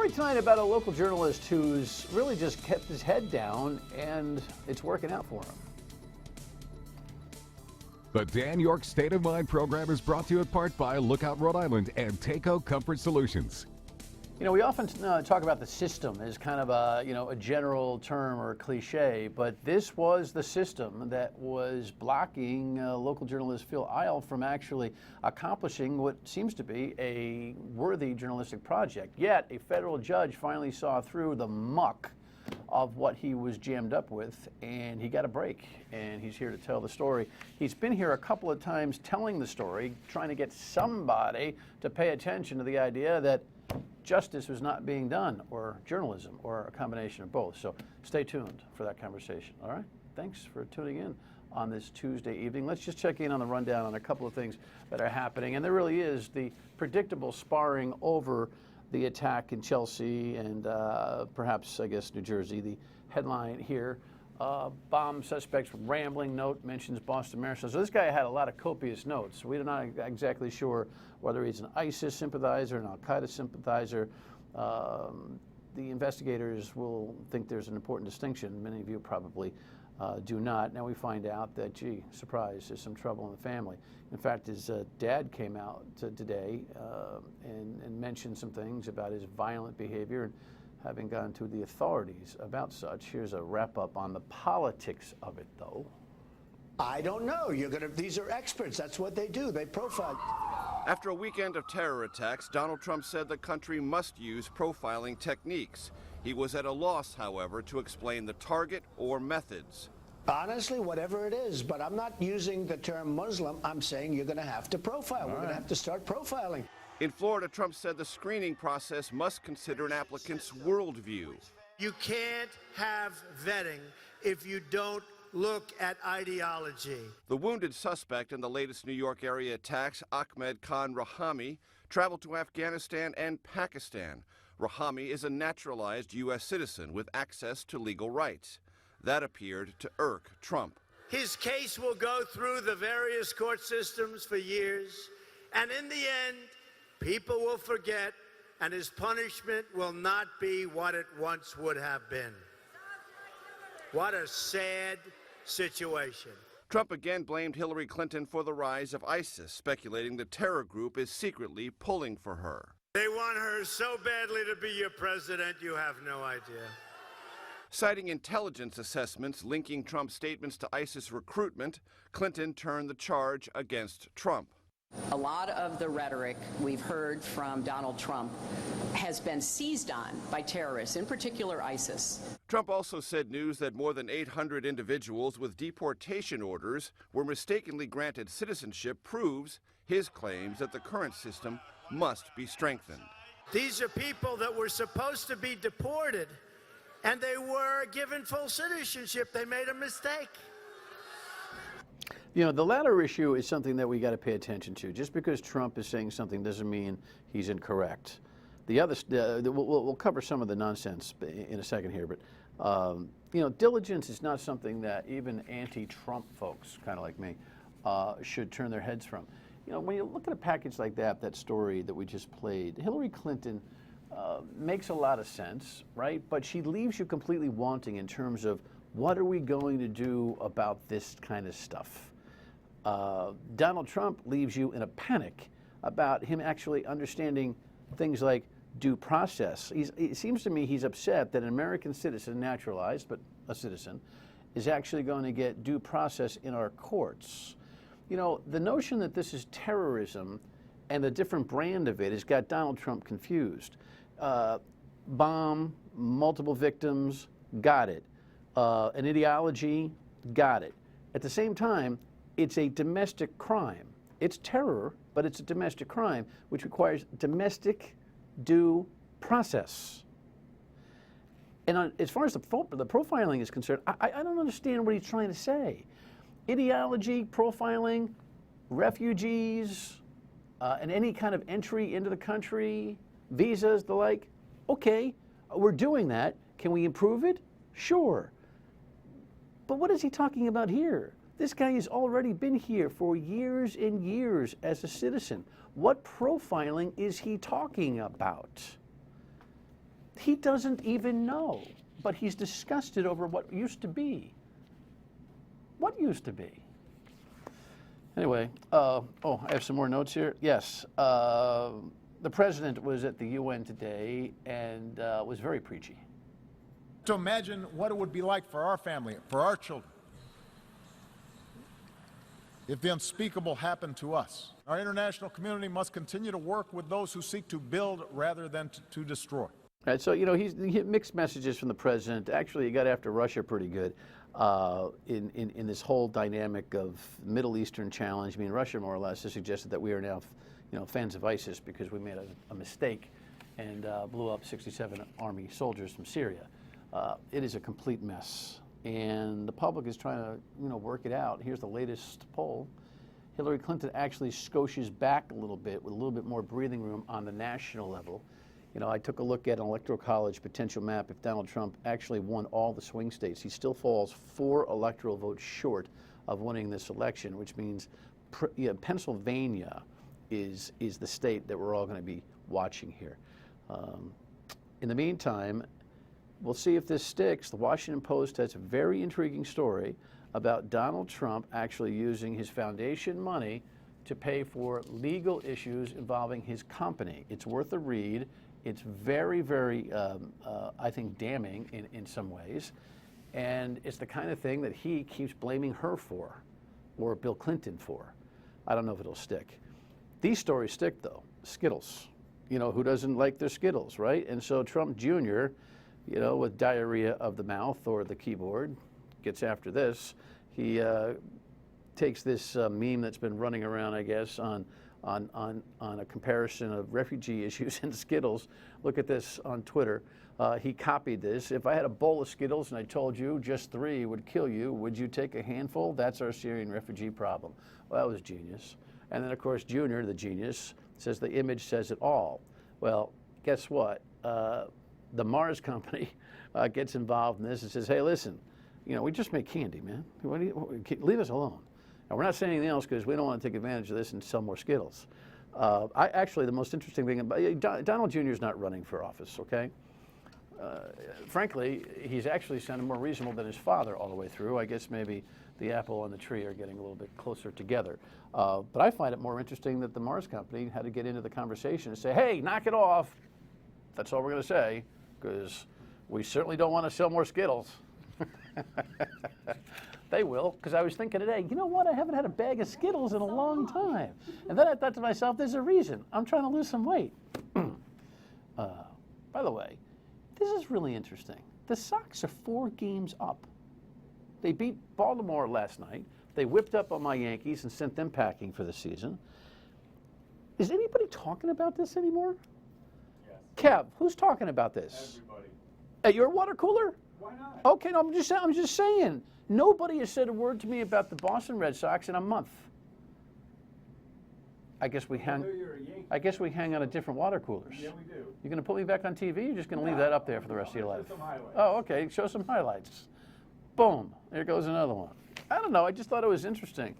story tonight about a local journalist who's really just kept his head down, and it's working out for him. The Dan York State of Mind program is brought to you in part by Lookout Rhode Island and Takeo Comfort Solutions. You know, we often talk about the system as kind of a general term or a cliche, but this was the system that was blocking local journalist Phil Isle from actually accomplishing what seems to be a worthy journalistic project. Yet, a federal judge finally saw through the muck of what he was jammed up with, and he got a break, and he's here to tell the story. He's been here a couple of times telling the story, trying to get somebody to pay attention to the idea that justice was not being done, or journalism, or a combination of both. So stay tuned for that conversation, all right? Thanks for tuning in on this Tuesday evening. Let's just check in on the rundown on a couple of things that are happening, and there really is the predictable sparring over the attack in Chelsea and perhaps, I guess, New Jersey. The headline here, bomb suspects rambling note mentions Boston Marathon. So this guy had a lot of copious notes. We're not exactly sure whether he's an ISIS sympathizer, an Al-Qaeda sympathizer. The investigators will think there's an important distinction. Many of you probably do not. Now we find out that, gee, surprise, there's some trouble in the family. In fact, his dad came out today and mentioned some things about his violent behavior and having gone to the authorities about such. Here's a wrap-up on the politics of it, though. I don't know. These are experts. That's what they do. They profile. After a weekend of terror attacks, Donald Trump said the country must use profiling techniques. He was at a loss, however, to explain the target or methods. Honestly, whatever it is, but I'm not using the term Muslim. I'm saying you're going to have to profile. We're going to have to start profiling. In Florida, Trump said the screening process must consider an applicant's worldview. You can't have vetting if you don't look at ideology. The wounded suspect in the latest New York area attacks, Ahmed Khan Rahami, traveled to Afghanistan and Pakistan. Rahami is a naturalized U.S. citizen with access to legal rights. That appeared to irk Trump. His case will go through the various court systems for years, and in the end, people will forget, and his punishment will not be what it once would have been. What a sad situation. Trump again blamed Hillary Clinton for the rise of ISIS, speculating the terror group is secretly pulling for her. They want her so badly to be your president, you have no idea. Citing intelligence assessments linking Trump's statements to ISIS recruitment, Clinton turned the charge against Trump. A lot of the rhetoric we've heard from Donald Trump has been seized on by terrorists, in particular ISIS. Trump also said news that more than 800 individuals with deportation orders were mistakenly granted citizenship proves his claims that the current system must be strengthened. These are people that were supposed to be deported, and they were given full citizenship. They made a mistake. You know, the latter issue is something that we got to pay attention to. Just because Trump is saying something doesn't mean he's incorrect. The other, we'll cover some of the nonsense in a second here, but you know, diligence is not something that even anti-Trump folks, kind of like me, should turn their heads from. You know, when you look at a package like that story that we just played, Hillary Clinton makes a lot of sense, right? But she leaves you completely wanting in terms of what are we going to do about this kind of stuff. Donald Trump leaves you in a panic about him actually understanding things like due process. It seems to me he's upset that an American citizen, naturalized, but a citizen, is actually going to get due process in our courts. You know, the notion that this is terrorism and a different brand of it has got Donald Trump confused. Bomb, multiple victims, got it. An ideology, got it. At the same time, it's a domestic crime. It's terror, but it's a domestic crime, which requires domestic due process. And as far as the profiling is concerned, I don't understand what he's trying to say. Ideology, profiling, refugees, and any kind of entry into the country, visas, the like, okay, we're doing that. Can we improve it? Sure. But what is he talking about here? This guy has already been here for years and years as a citizen. What profiling is he talking about? He doesn't even know, but he's disgusted over what used to be. What used to be? Anyway, I have some more notes here. Yes, the president was at the UN today and was very preachy. To imagine what it would be like for our family, for our children, if the unspeakable happened to us. Our international community must continue to work with those who seek to build rather than to destroy. Right, so, you know, he mixed messages from the president. Actually, he got after Russia pretty good in this whole dynamic of Middle Eastern challenge. I mean, Russia more or less has suggested that we are now, you know, fans of ISIS because we made a mistake and blew up 67 army soldiers from Syria. It is a complete mess, and the public is trying to, you know, work it out. Here's the latest poll. Hillary Clinton actually scotias back a little bit with a little bit more breathing room on the national level. You know, I took a look at an electoral college potential map. If Donald Trump actually won all the swing states, he still falls 4 electoral votes short of winning this election, which means Pennsylvania is the state that we're all going to be watching here. In the meantime, we'll see if this sticks. The Washington Post has a very intriguing story about Donald Trump actually using his foundation money to pay for legal issues involving his company. It's worth a read. It's very, very, I think, damning in some ways. And it's the kind of thing that he keeps blaming her for, or Bill Clinton for. I don't know if it'll stick. These stories stick, though. Skittles. You know, who doesn't like their Skittles, right? And so Trump Jr., you know, with diarrhea of the mouth or the keyboard, gets after this. He takes this meme that's been running around, I guess, on a comparison of refugee issues and Skittles. Look at this on Twitter. He copied this. If I had a bowl of Skittles and I told you just 3 would kill you, would you take a handful? That's our Syrian refugee problem. Well, that was genius. And then, of course, Junior, the genius, says the image says it all. Well, guess what? The Mars company gets involved in this and says, hey, listen, you know, we just make candy, man. Leave us alone. Now, we're not saying anything else because we don't want to take advantage of this and sell more Skittles. Actually, the most interesting thing about Donald Jr. is not running for office, okay? Frankly, he's actually sounded more reasonable than his father all the way through. I guess maybe the apple and the tree are getting a little bit closer together. But I find it more interesting that the Mars company had to get into the conversation and say, hey, knock it off. That's all we're going to say, because we certainly don't want to sell more Skittles. They will, because I was thinking today, you know what, I haven't had a bag of Skittles in a long time. And then I thought to myself, there's a reason. I'm trying to lose some weight. By the way, this is really interesting. The Sox are 4 games up. They beat Baltimore last night. They whipped up on my Yankees and sent them packing for the season. Is anybody talking about this anymore? Yes. Kev, who's talking about this? Everybody. At your water cooler? Why not? Okay, no, I'm just saying. Nobody has said a word to me about the Boston Red Sox in a month. I guess we hang. I guess we hang on to different water coolers. Yeah, we do. You're going to put me back on TV? Or you're just going to leave that up there for the rest of your life? Show some highlights. Oh, okay. Show some highlights. Boom. There goes another one. I don't know. I just thought it was interesting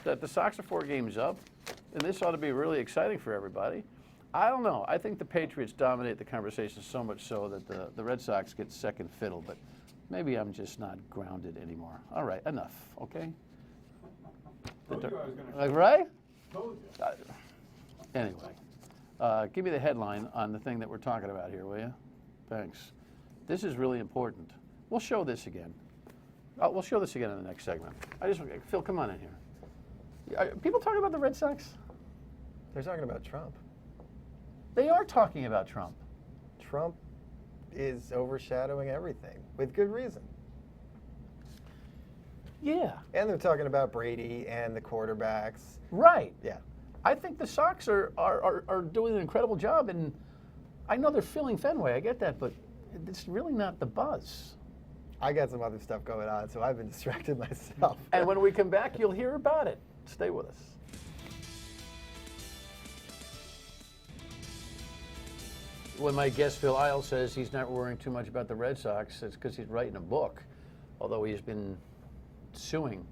that the Sox are 4 games up, and this ought to be really exciting for everybody. I don't know. I think the Patriots dominate the conversation so much so that the Red Sox get second fiddle, but maybe I'm just not grounded anymore. All right, enough, okay? Told you I was going to. Right? Told you. Anyway, give me the headline on the thing that we're talking about here, will you? Thanks. This is really important. We'll show this again. We'll show this again in the next segment. Phil, come on in here. Are people talking about the Red Sox? They're talking about Trump. They are talking about Trump. Trump is overshadowing everything, with good reason. Yeah. And they're talking about Brady and the quarterbacks. Right. Yeah. I think the Sox are doing an incredible job, and I know they're filling Fenway. I get that, but it's really not the buzz. I got some other stuff going on, so I've been distracted myself. And when we come back, you'll hear about it. Stay with us. When my guest Phil Isles says he's not worrying too much about the Red Sox, it's because he's writing a book, although he's been suing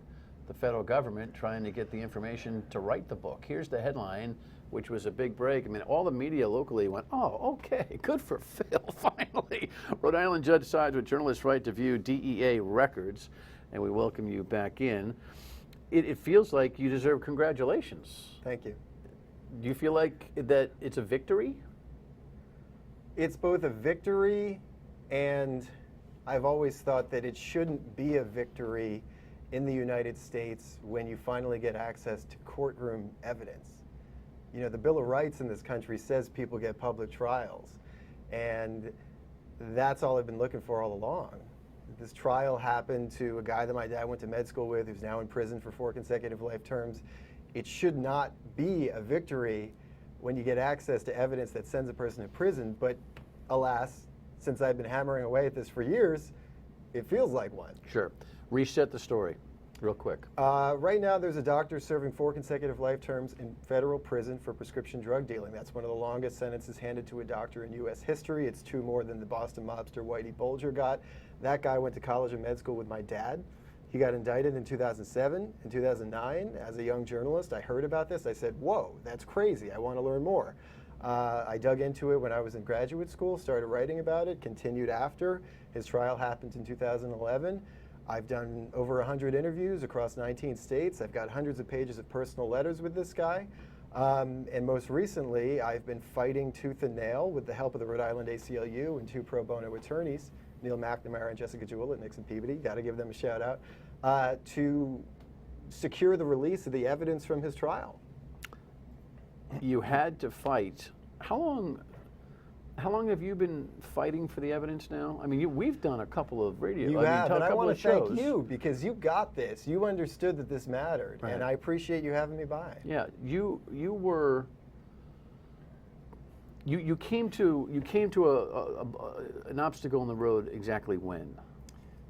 the federal government trying to get the information to write the book. Here's the headline, which was a big break. I mean, all the media locally went, oh, okay, good for Phil, finally. today. Rhode Island judge sides with journalists' right to view DEA records, and we welcome you back in. It feels like you deserve congratulations. Thank you. Do you feel like that it's a victory? It's both a victory, and I've always thought that it shouldn't be a victory in the United States when you finally get access to courtroom evidence. You know, the Bill of Rights in this country says people get public trials, and that's all I've been looking for all along. This trial happened to a guy that my dad went to med school with, who's now in prison for 4 consecutive life terms. It should not be a victory when you get access to evidence that sends a person to prison, but alas, since I've been hammering away at this for years, it feels like one. Sure. Reset the story real quick. Right now, there's a doctor serving 4 consecutive life terms in federal prison for prescription drug dealing. That's one of the longest sentences handed to a doctor in U.S. history. It's 2 more than the Boston mobster Whitey Bulger got. That guy went to college and med school with my dad. He got indicted in 2007. In 2009, as a young journalist, I heard about this. I said, whoa, that's crazy. I want to learn more. I dug into it when I was in graduate school, started writing about it, continued after. His trial happened in 2011. I've done over 100 interviews across 19 states. I've got hundreds of pages of personal letters with this guy. And most recently, I've been fighting tooth and nail with the help of the Rhode Island ACLU and 2 pro bono attorneys, Neil McNamara and Jessica Jewell at Nixon Peabody, got to give them a shout out, to secure the release of the evidence from his trial. You had to fight. How long have you been fighting for the evidence now? I mean, we've done a couple of You have, and I want to thank you because you got this. You understood that this mattered, right. And I appreciate you having me by. Yeah, you came to an obstacle in the road exactly when?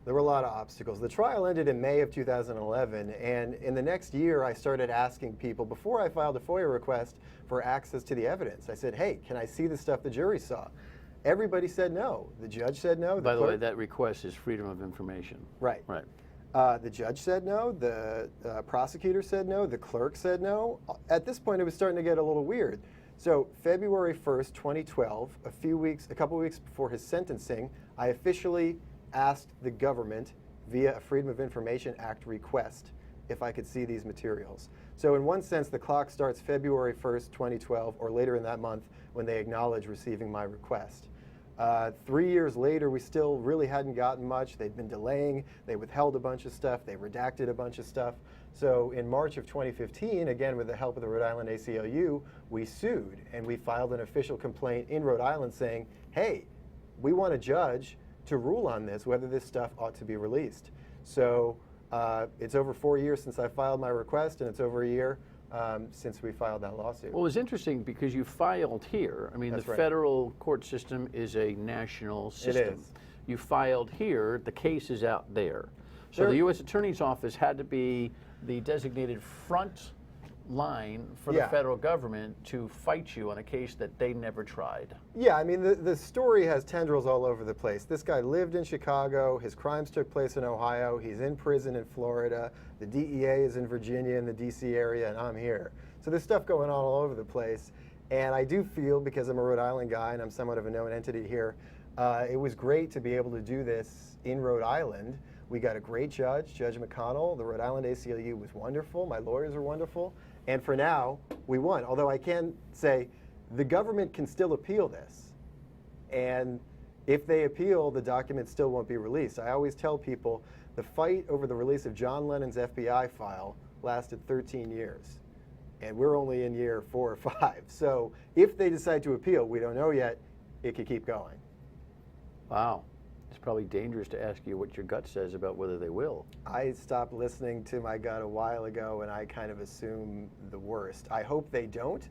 There were a lot of obstacles. The trial ended in May of 2011, and in the next year, I started asking people, before I filed a FOIA request, for access to the evidence. I said, hey, can I see the stuff the jury saw? Everybody said no. The judge said no. By the way, that request is freedom of information. Right. Right. The judge said no. The prosecutor said no. The clerk said no. At this point, it was starting to get a little weird. So February 1st, 2012, a couple weeks before his sentencing, I officially asked the government via a Freedom of Information Act request if I could see these materials. So in one sense, the clock starts February 1st, 2012, or later in that month when they acknowledge receiving my request. 3 years later, we still really hadn't gotten much. They'd been delaying. They withheld a bunch of stuff. They redacted a bunch of stuff. So in March of 2015, again with the help of the Rhode Island ACLU, we sued and we filed an official complaint in Rhode Island saying, hey, we want a judge to rule on this, whether this stuff ought to be released. So it's over 4 years since I filed my request, and it's over a year since we filed that lawsuit. Well, it was interesting because you filed here. I mean, That's the right. federal court system is a national system. It is. You filed here, the case is out there. So the U.S. Attorney's Office had to be the designated front line for the federal government to fight you on a case that they never tried. Yeah, I mean, the story has tendrils all over the place. This guy lived in Chicago. His crimes took place in Ohio. He's in prison in Florida. The DEA is in Virginia in the D.C. area, and I'm here. So there's stuff going on all over the place. And I do feel, because I'm a Rhode Island guy and I'm somewhat of a known entity here, it was great to be able to do this in Rhode Island. We got a great judge, Judge McConnell. The Rhode Island ACLU was wonderful. My lawyers are wonderful. And for now, we won. Although I can say the government can still appeal this. And if they appeal, the documents still won't be released. I always tell people the fight over the release of John Lennon's FBI file lasted 13 years. And we're only in year 4 or 5. So if they decide to appeal, we don't know yet, it could keep going. Wow. It's probably dangerous to ask you what your gut says about whether they will. I stopped listening to my gut a while ago, and I kind of assume the worst. I hope they don't.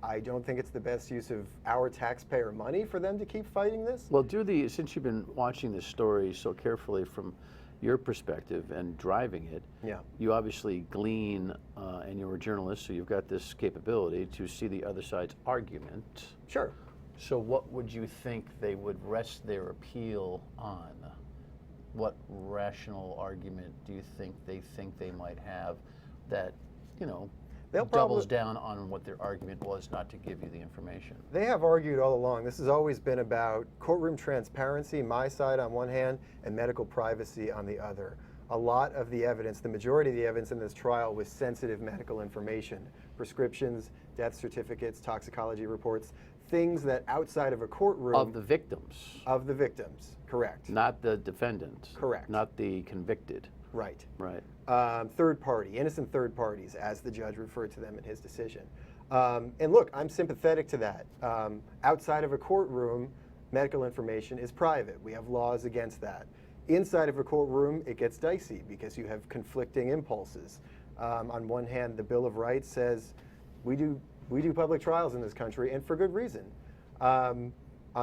I don't think it's the best use of our taxpayer money for them to keep fighting this. Well, since you've been watching this story so carefully from your perspective and driving it, you obviously glean, and you're a journalist, so you've got this capability to see the other side's argument. Sure. So what would you think they would rest their appeal on? What rational argument do you think they might have that, They'll doubles down on what their argument was not to give you the information. They have argued all along. This has always been about courtroom transparency, my side on one hand, and medical privacy on the other. A lot of the evidence, the majority of the evidence in this trial was sensitive medical information, prescriptions, death certificates, toxicology reports, things that outside of a courtroom. Of the victims. Of the victims, correct. Not the defendant. Correct. Not the convicted. Right. Right. Third party, innocent third parties, as the judge referred to them in his decision. And look, I'm sympathetic to that. Outside of a courtroom, medical information is private. We have laws against that. Inside of a courtroom, it gets dicey because you have conflicting impulses. On one hand, the Bill of Rights says we do public trials in this country, and for good reason. On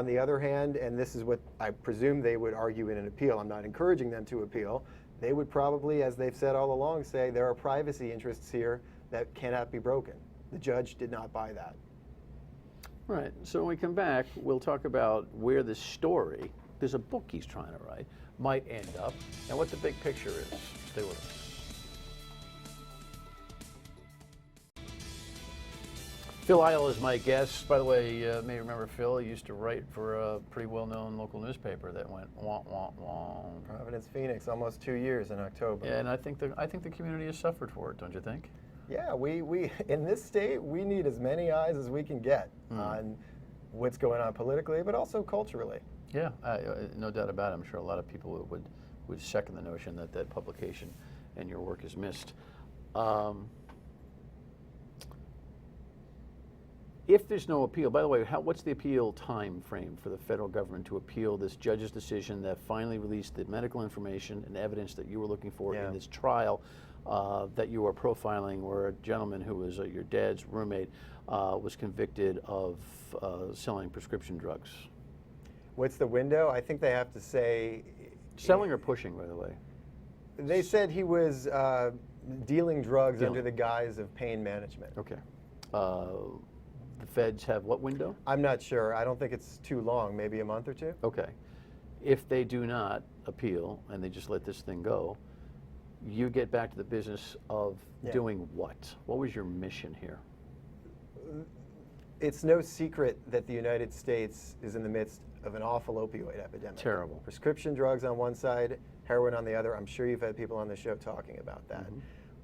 the other hand, and this is what I presume they would argue in an appeal, I'm not encouraging them to appeal, they would probably, as they've said all along, say there are privacy interests here that cannot be broken. The judge did not buy that. Right. So when we come back, we'll talk about where the story, there's a book he's trying to write, might end up, and what the big picture is. Stay with us. Phil Isle is my guest. By the way, you may remember Phil used to write for a pretty well-known local newspaper that went wah, wah, wah. Providence, Phoenix, almost 2 years in October. Yeah, and I think the community has suffered for it, don't you think? Yeah, we in this state, we need as many eyes as we can get on what's going on politically, but also culturally. Yeah, no doubt about it. I'm sure a lot of people would second the notion that that publication and your work is missed. If there's no appeal, by the way, what's the appeal time frame for the federal government to appeal this judge's decision that finally released the medical information and evidence that you were looking for in this trial that you were profiling, where a gentleman who was your dad's roommate was convicted of selling prescription drugs? What's the window? I think they have to say... Selling or pushing, by the way? They said he was dealing drugs under the guise of pain management. Okay. The feds have what window? I'm not sure. I don't think it's too long, maybe a month or two. Okay. If they do not appeal and they just let this thing go, you get back to the business of doing what? What was your mission here? It's no secret that the United States is in the midst of an awful opioid epidemic. Terrible. Prescription drugs on one side, heroin on the other. I'm sure you've had people on the show talking about that.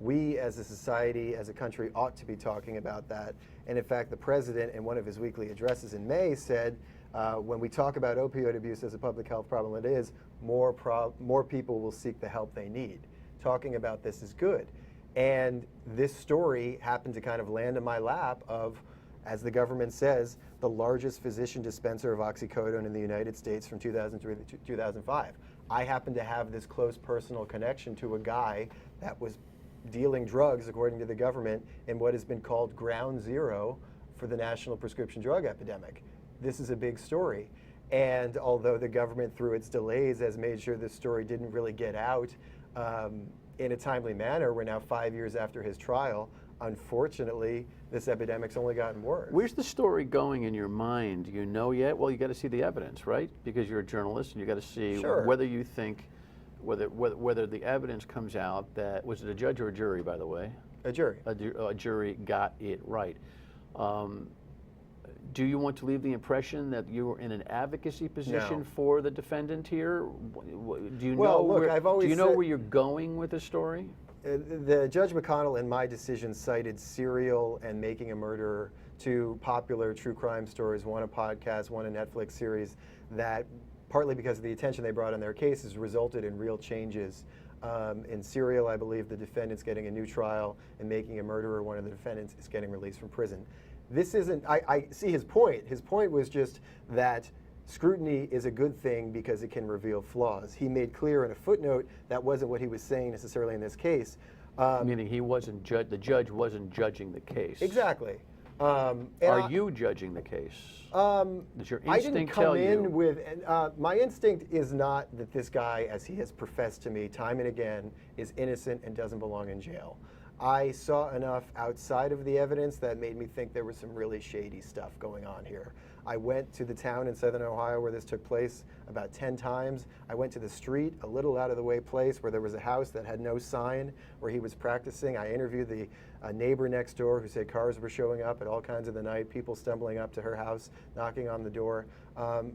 We as a society, as a country, ought to be talking about that. And in fact, the president, in one of his weekly addresses in May, said, when we talk about opioid abuse as a public health problem, it is, more people will seek the help they need. Talking about this is good. And this story happened to kind of land in my lap of, as the government says, the largest physician dispenser of oxycodone in the United States from 2003 to 2005. I happen to have this close personal connection to a guy that was dealing drugs, according to the government, in what has been called ground zero for the national prescription drug epidemic. This is a big story. And although the government, through its delays, has made sure this story didn't really get out in a timely manner, we're now 5 years after his trial. Unfortunately, this epidemic's only gotten worse. Where's the story going in your mind? Do you know yet? Well, you got to see the evidence, right? Because you're a journalist, and you got to see whether you think, whether the evidence comes out that, was it a judge or a jury, by the way? A jury. A jury got it right. Do you want to leave the impression that you were in an advocacy position for the defendant here? Do you know? Look, I've always do you know where you're going with the story? The Judge McConnell in my decision cited Serial and Making a Murderer, two popular true crime stories, one a podcast, one a Netflix series, that partly because of the attention they brought on their cases resulted in real changes. In Serial, I believe the defendant's getting a new trial. In Making a Murderer, one of the defendants is getting released from prison. This isn't, I see his point. His point was just that scrutiny is a good thing because it can reveal flaws. He made clear in a footnote that wasn't what he was saying necessarily in this case. Meaning he wasn't the judge wasn't judging the case. Exactly. Are you judging the case? Does your instinct I didn't come tell in you? with, my instinct is not that this guy, as he has professed to me time and again, is innocent and doesn't belong in jail. I saw enough outside of the evidence that made me think there was some really shady stuff going on here. I went to the town in southern Ohio where this took place about 10 times. I went to the street, a little out of the way place where there was a house that had no sign where he was practicing. I interviewed the neighbor next door who said cars were showing up at all kinds of the night, people stumbling up to her house, knocking on the door.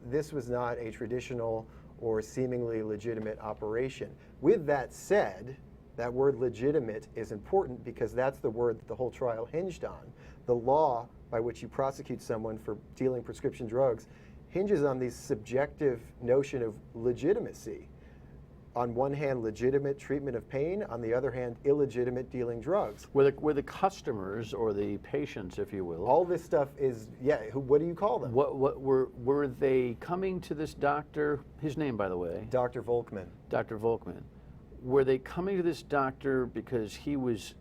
This was not a traditional or seemingly legitimate operation. With that said, that word legitimate is important because that's the word that the whole trial hinged on. The law by which you prosecute someone for dealing prescription drugs hinges on this subjective notion of legitimacy. On one hand, legitimate treatment of pain. On the other hand, illegitimate dealing drugs. Were the customers or the patients, if you will? All this stuff is, what do you call them? What were they coming to this doctor? His name, by the way. Dr. Volkman. Dr. Volkman. Were they coming to this doctor because he was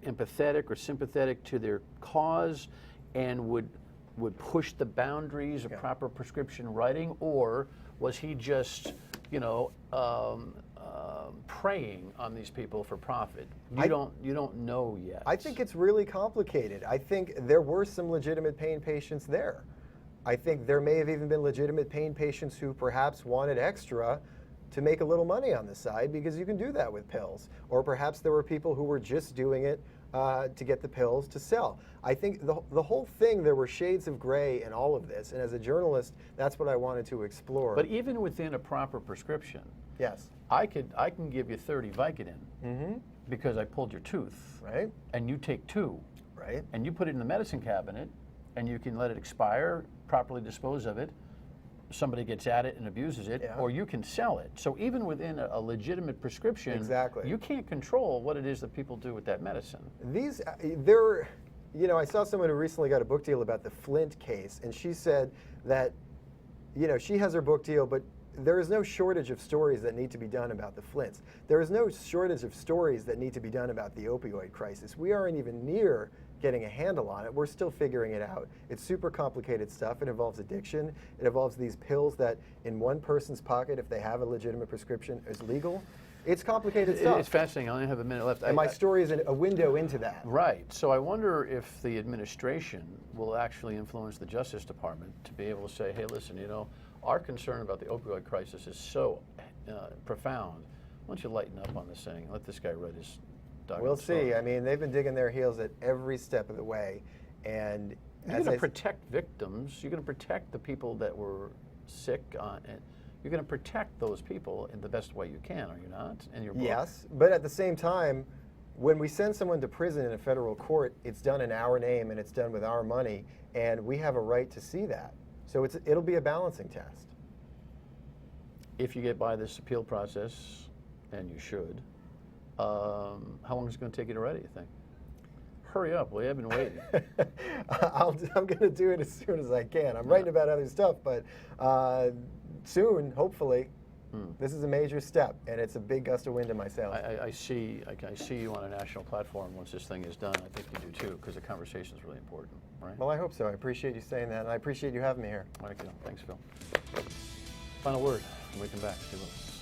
empathetic or sympathetic to their cause and would push the boundaries of proper prescription writing, or was he just, preying on these people for profit? You don't know yet. I think it's really complicated. I think there were some legitimate pain patients there. I think there may have even been legitimate pain patients who perhaps wanted extra to make a little money on the side, because you can do that with pills. Or perhaps there were people who were just doing it to get the pills to sell. I think the whole thing, there were shades of gray in all of this, and as a journalist, that's what I wanted to explore. But even within a proper prescription, yes, I can give you 30 Vicodin because I pulled your tooth, right? And you take 2, right? And you put it in the medicine cabinet, and you can let it expire, properly dispose of it. Somebody gets at it and abuses it, or you can sell it. So even within a legitimate prescription, you can't control what it is that people do with that medicine. I saw someone who recently got a book deal about the Flint case, and she said that, she has her book deal, but there is no shortage of stories that need to be done about the Flints. There is no shortage of stories that need to be done about the opioid crisis. We aren't even near getting a handle on it. We're still figuring it out. It's super complicated stuff. It involves addiction. It involves these pills that in one person's pocket, if they have a legitimate prescription, is legal. It's complicated stuff. It's fascinating. I only have a minute left. And my story is a window into that. Right. So I wonder if the administration will actually influence the Justice Department to be able to say, hey, listen, our concern about the opioid crisis is so profound. Why don't you lighten up on this thing? Let this guy write his document. We'll see. I mean, they've been digging their heels at every step of the way. And you're going to protect victims. You're going to protect the people that were sick. And you're going to protect those people in the best way you can, are you not? In your book? Yes, but at the same time, when we send someone to prison in a federal court, it's done in our name and it's done with our money, and we have a right to see that. So it'll be a balancing test. If you get by this appeal process, and you should, how long is it going to take you to write it, you think? Hurry up, will you? I've been waiting. I'm going to do it as soon as I can. I'm writing about other stuff, but soon, hopefully. This is a major step, and it's a big gust of wind in my sails. I see you on a national platform once this thing is done. I think you do too, because the conversation is really important, right? Well, I hope so. I appreciate you saying that, and I appreciate you having me here. Thank you. Thanks, Phil. Final word when we come back. Stay with us.